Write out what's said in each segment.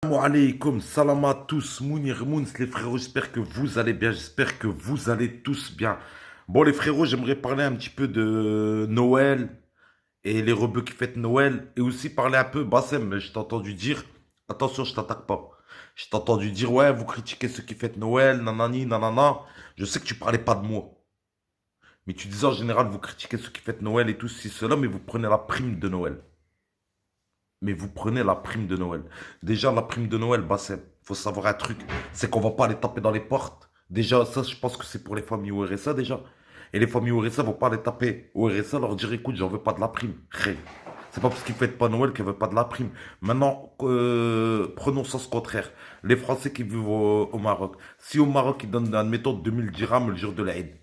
Salam alaikum, salam à tous, Mounir Mouns, les frérots, j'espère que vous allez bien, j'espère que vous allez tous bien. Bon, les frérots, j'aimerais parler un petit peu de Noël et les rebeux qui fêtent Noël et aussi parler un peu, Bassem, je t'ai entendu dire, attention, je t'attaque pas. Je t'ai entendu dire, ouais, vous critiquez ceux qui fêtent Noël, nanani, nanana. Je sais que tu parlais pas de moi, mais tu disais en général, vous critiquez ceux qui fêtent Noël et tout, si cela, mais vous prenez la prime de Noël. Mais vous prenez la prime de Noël. Déjà, la prime de Noël, Bassem, faut savoir un truc, c'est qu'on va pas les taper dans les portes. Déjà, ça, je pense que c'est pour les familles au RSA, déjà. Et les familles au RSA vont pas les taper au RSA, leur dire, écoute, j'en veux pas de la prime. Ré. C'est pas parce qu'ils fêtent pas Noël qu'ils veulent pas de la prime. Maintenant, prenons sens contraire. Les Français qui vivent au Maroc. Si au Maroc, ils donnent, admettons, 2000 dirhams le jour de l'Aïd.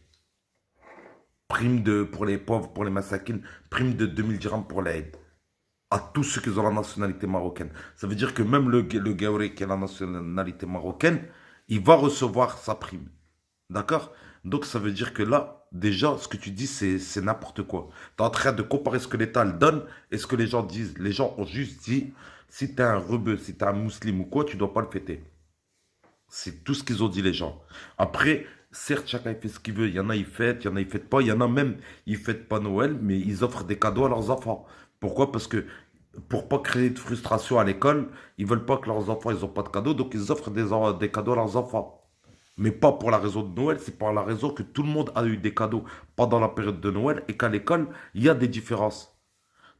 Pour les pauvres, pour les massakines, prime de 2000 dirhams pour l'Aïd à tous ceux qui ont la nationalité marocaine. Ça veut dire que même le Gaouré qui a la nationalité marocaine, il va recevoir sa prime. D'accord? Donc ça veut dire que là, déjà, ce que tu dis, c'est n'importe quoi. Tu es en train de comparer ce que l'État le donne et ce que les gens disent. Les gens ont juste dit, si tu es un rebeu, si tu es un musulman ou quoi, tu ne dois pas le fêter. C'est tout ce qu'ils ont dit les gens. Après, certes, chacun il fait ce qu'il veut. Il y en a, ils fêtent, il y en a, ils fêtent pas. Il y en a même, ils fêtent pas Noël, mais ils offrent des cadeaux à leurs enfants. Pourquoi? Parce que pour pas créer de frustration à l'école, ils veulent pas que leurs enfants ils ont pas de cadeaux, donc ils offrent des cadeaux à leurs enfants. Mais pas pour la raison de Noël, c'est pour la raison que tout le monde a eu des cadeaux pendant la période de Noël et qu'à l'école, il y a des différences.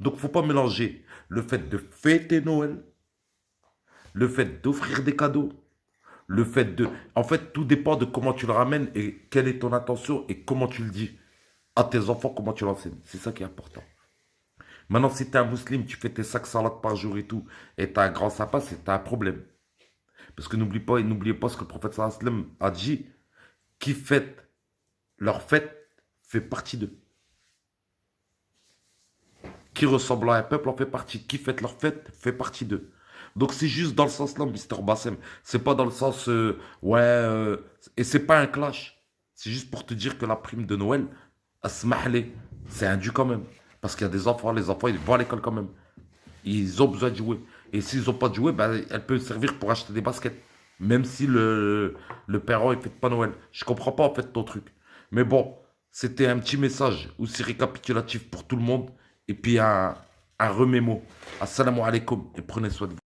Donc faut pas mélanger le fait de fêter Noël, le fait d'offrir des cadeaux, le fait de... En fait, tout dépend de comment tu le ramènes et quelle est ton intention et comment tu le dis à tes enfants, comment tu l'enseignes. C'est ça qui est important. Maintenant, si t'es un musulman, tu fais tes 5 salades par jour et tout, et t'as un grand sapin, c'est t'as un problème. Parce que n'oubliez pas ce que le prophète sallallahu alayhi wa sallam a dit, qui fête leur fête fait partie d'eux. Qui ressemble à un peuple en fait partie. Qui fête leur fête fait partie d'eux. Donc c'est juste dans le sens là, Mister Bassem. C'est pas dans le sens, ouais, et c'est pas un clash. C'est juste pour te dire que la prime de Noël, asmahli, c'est un dû quand même. Parce qu'il y a des enfants, les enfants, ils vont à l'école quand même. Ils ont besoin de jouer. Et s'ils n'ont pas de jouer, ben, elle peut servir pour acheter des baskets. Même si le parent ne fête pas Noël. Je comprends pas en fait ton truc. Mais bon, c'était un petit message aussi récapitulatif pour tout le monde. Et puis un remémo. Assalamu alaikum et prenez soin de vous.